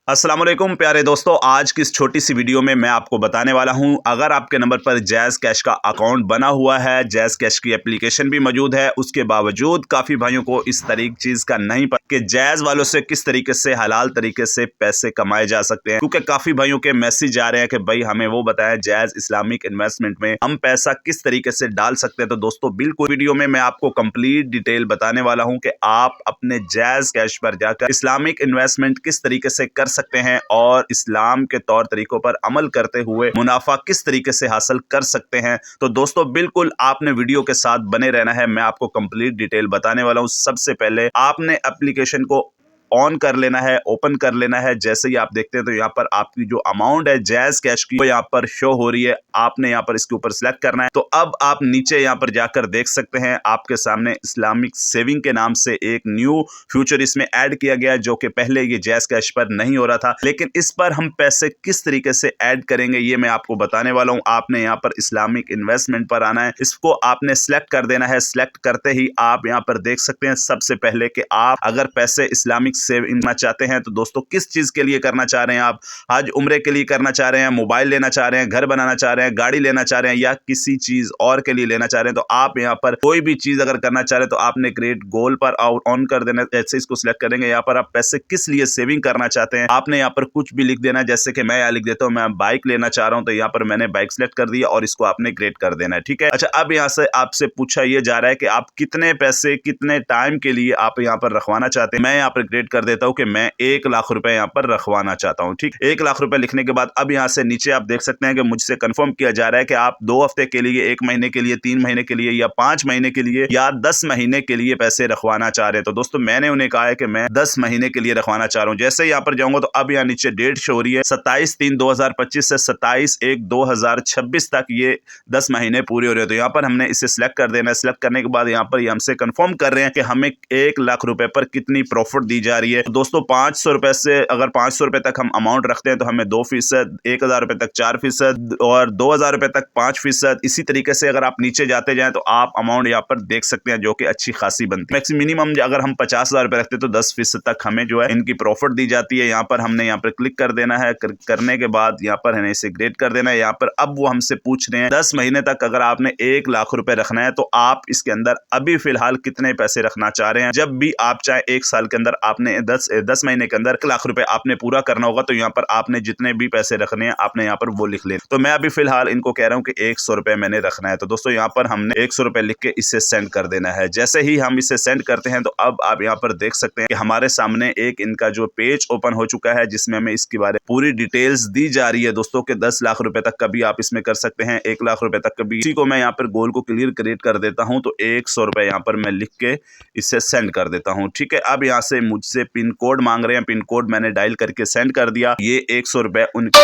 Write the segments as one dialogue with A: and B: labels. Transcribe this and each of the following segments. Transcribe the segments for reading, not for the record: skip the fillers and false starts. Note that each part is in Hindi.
A: अस्सलाम वालेकुम प्यारे दोस्तों, आज की इस छोटी सी वीडियो में मैं आपको बताने वाला हूं, अगर आपके नंबर पर जैज़ कैश का अकाउंट बना हुआ है, जैज़ कैश की एप्लीकेशन भी मौजूद है, उसके बावजूद काफ़ी भाइयों को इस चीज़ का नहीं पता कि जैज़ वालों से किस तरीके से हलाल तरीके से पैसे कमाए जा सकते हैं। क्योंकि काफ़ी भाइयों के मैसेज आ रहे हैं कि भाई हमें वो बताएं जैज़ इस्लामिक इन्वेस्टमेंट में हम पैसा किस तरीके से डाल सकते हैं। तो दोस्तों बिल्कुल वीडियो में मैं आपको कंप्लीट डिटेल बताने वाला हूँ कि आप अपने जैज़ कैश पर जाकर इस्लामिक इन्वेस्टमेंट किस तरीके से कर सकते हैं और इस्लाम के तौर तरीकों पर अमल करते हुए मुनाफा किस तरीके से हासिल कर सकते हैं। तो दोस्तों बिल्कुल आपने वीडियो के साथ बने रहना है, मैं आपको कंप्लीट डिटेल बताने वाला हूं। सबसे पहले आपने एप्लीकेशन को ऑन कर लेना है, ओपन कर लेना है। जैसे ही आप देखते हैं तो यहाँ पर आपकी जो अमाउंट है जैज़ कैश की वो यहाँ पर शो हो रही है, आपने यहाँ पर इसके ऊपर सिलेक्ट करना है। तो अब आप नीचे यहाँ पर जाकर देख सकते हैं आपके सामने इस्लामिक सेविंग के नाम से एक न्यू फ्यूचर इसमें ऐड किया गया है, जो कि पहले ये जैज़ कैश पर नहीं हो रहा था। लेकिन इस पर हम पैसे किस तरीके से ऐड करेंगे ये मैं आपको बताने वाला हूँ। आपने यहाँ पर इस्लामिक इन्वेस्टमेंट पर आना है, इसको आपने सिलेक्ट कर देना है। सिलेक्ट करते ही आप यहाँ पर देख सकते हैं सबसे पहले कि आप अगर पैसे इस्लामिक सेविंग करना चाहते हैं तो दोस्तों किस चीज के लिए करना चाह रहे हैं। आप हज उम्रे के लिए करना चाह रहे हैं, मोबाइल लेना चाह रहे हैं, घर बनाना चाह रहे हैं, गाड़ी लेना चाह रहे हैं या किसी चीज और के लिए लेना चाह रहे हैं। तो आप यहाँ पर कोई भी चीज अगर करना चाह रहे हैं तो आपने क्रिएट गोल पर ऑन कर देना। ऐसे इसको सिलेक्ट करेंगे, यहाँ पर आप पैसे किस लिए सेविंग करना चाहते हैं आपने यहाँ पर कुछ भी लिख देना है। जैसे कि मैं यहाँ लिख देता हूँ मैं बाइक लेना चाह रहा हूँ, तो यहाँ पर मैंने बाइक सिलेक्ट कर दिया और इसको आपने क्रिएट कर देना है। ठीक है, अच्छा अब यहाँ से आपसे पूछा ये जा रहा है कि आप कितने पैसे कितने टाइम के लिए आप यहाँ पर रखवाना चाहते हैं। मैं यहाँ पर क्रिएट कर देता हूँ कि मैं 1 लाख रुपए यहाँ पर रखवाना चाहता हूँ। ठीक, 1 लाख रुपए लिखने के बाद अब यहाँ से नीचे आप देख सकते हैं कि मुझसे कंफर्म किया जा रहा है कि आप 2 हफ्ते के लिए, 1 महीने के लिए, 3 महीने के लिए या 5 महीने के लिए या 10 महीने के लिए पैसे रखवाना चाह रहे हैं। तो दोस्तों मैंने उन्हें कहा है कि मैं 10 महीने के लिए रखवाना चाह रहा हूँ। जैसे यहाँ पर जाऊंगा तो अब यहाँ नीचे डेट शो हो रही है 27/3/2025 से 27/1/2026 तक ये 10 महीने पूरे हो रहे हैं। तो यहाँ पर हमने इसे सिलेक्ट कर देना है। सिलेक्ट करने के बाद यहाँ पर ये हमसे कंफर्म कर रहे हैं कि हमें 1 लाख रुपए पर कितनी प्रॉफिट दी जा रही है। तो दोस्तों 500 रुपए से अगर 500 रुपए तक हम अमाउंट रखते हैं तो हमें 2%, 1000 रुपए तक 4% और 2000 रुपए तक 5%। इसी तरीके से अगर आप नीचे जाते जाएं तो आप अमाउंट यहाँ पर देख सकते हैं जो कि अच्छी खासी बनती है। मैक्सिमम मिनिमम अगर हम 50,000 रुपए रखते हैं तो 10% तक हमें जो है इनकी प्रॉफिट दी जाती है। यहाँ पर हमने यहाँ पर क्लिक कर देना है। करने के बाद यहाँ पर हमें इसे ग्रेड कर देना है। यहाँ पर अब वो हमसे पूछ रहे हैं 10 महीने तक अगर आपने 1 लाख रुपए रखना है तो आप इसके अंदर अभी फिलहाल कितने पैसे रखना चाह रहे हैं। जब भी आप चाहे 1 साल के अंदर आपने 10 महीने के अंदर 1 लाख रुपए आपने पूरा करना होगा, तो यहाँ पर आपने जितने भी पैसे रखने हैं आपने यहाँ पर वो लिख लें। तो मैं अभी फिलहाल इनको कह रहा हूँ कि 100 रुपए मैंने रखना है। तो दोस्तों यहाँ पर हमने 100 रुपए लिख के इसे सेंड कर देना है। जैसे ही हम इसे सेंड करते हैं तो अब आप यहाँ पर देख सकते हैं कि हमारे सामने एक इनका जो पेज ओपन हो चुका है जिसमें हमें इसके बारे में पूरी डिटेल्स दी जा रही है दोस्तों के 10 लाख रुपए तक का भी आप इसमें कर सकते हैं, 1 लाख रुपए तक का भी। इसी को मैं यहाँ पर गोल को क्लियर क्रिएट कर देता हूँ तो 100 रुपए यहाँ पर मैं लिख के इसे सेंड कर देता हूँ। ठीक है, अब यहाँ से मुझसे पिन कोड मांग रहे हैं, पिन कोड मैंने डायल करके सेंड कर दिया। ये 100 रुपए उनके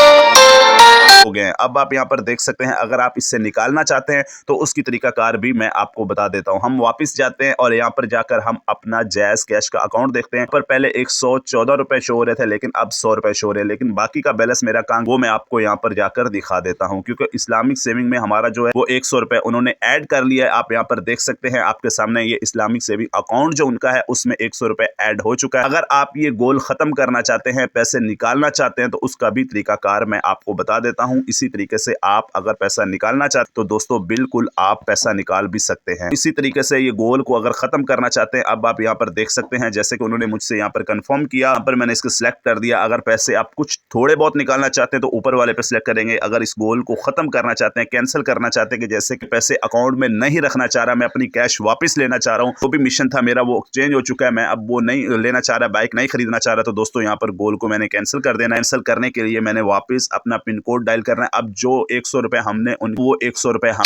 A: हो गए हैं। अब आप यहाँ पर देख सकते हैं अगर आप इससे निकालना चाहते हैं तो उसकी तरीकाकार भी मैं आपको बता देता हूँ। हम वापस जाते हैं और यहाँ पर जाकर हम अपना जैज़ कैश का अकाउंट देखते हैं। पर पहले 114 रुपए शो हो रहे थे लेकिन अब 100 रुपए शो हो रहे हैं, लेकिन बाकी का बैलेंस मेरा काम वो मैं आपको यहाँ पर जाकर दिखा देता हूँ। क्योंकि इस्लामिक सेविंग में हमारा जो है वो 100 रुपए उन्होंने ऐड कर लिया है। आप यहाँ पर देख सकते हैं आपके सामने ये इस्लामिक सेविंग अकाउंट जो उनका है उसमें 100 रुपए ऐड हो चुका है। अगर आप ये गोल खत्म करना चाहते हैं, पैसे निकालना चाहते हैं तो उसका भी तरीकाकार मैं आपको बता देता हूं। इसी तरीके से आप अगर पैसा निकालना चाहते हैं तो दोस्तों बिल्कुल आप पैसा निकाल भी सकते हैं। इसी तरीके से ये गोल को अगर खत्म करना चाहते हैं, अब आप यहाँ पर देख सकते हैं जैसे कि उन्होंने मुझसे यहाँ पर कंफर्म किया, यहाँ पर मैंने इसको सिलेक्ट कर दिया। अगर पैसे आप कुछ थोड़े बहुत निकालना चाहते हैं तो ऊपर वाले पे सिलेक्ट करेंगे। अगर इस गोल को खत्म करना चाहते हैं, कैंसिल करना चाहते हैं कि जैसे कि पैसे अकाउंट में नहीं रखना चाह रहा, मैं अपनी कैश वापस लेना चाह रहा हूँ, वो भी मिशन था मेरा वो चेंज हो चुका है, मैं अब वो नहीं लेना चाह रहा, बाइक नहीं खरीदना चाह रहा, तो दोस्तों यहाँ पर गोल को मैंने कैंसिल कर देना है। कैंसिल करने के लिए मैंने वापस अपना पिन कोड डायल करना है। अब जो 100 रुपए हमने वो 100 रुपए हम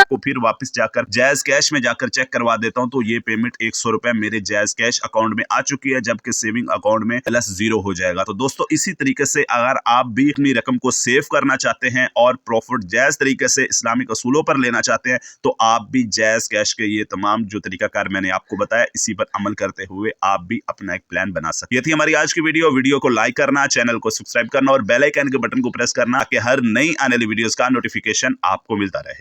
A: को फिर वापस जाकर जैज़ कैश में जाकर चेक करवा देता हूं तो ये पेमेंट 100 रुपए मेरे जैज़ कैश अकाउंट में आ चुकी है, जबकि सेविंग अकाउंट में प्लस 0 हो जाएगा। तो दोस्तों इसी तरीके से अगर आप भी अपनी रकम को सेव करना चाहते हैं और प्रॉफिट जायज तरीके से इस्लामिक असूलों पर लेना चाहते हैं तो आप भी जैज़ कैश के ये तमाम जो तरीकाकार मैंने आपको बताया इसी पर अमल करते हुए आप भी अपना एक प्लान बना सकते हैं। ये थी हमारी आज की वीडियो को लाइक करना, चैनल को सब्सक्राइब करना और बेल आइकन के बटन को प्रेस करना ताकि हर नई आने वाली वीडियोस का नोटिफिकेशन आपको मिलता रहे।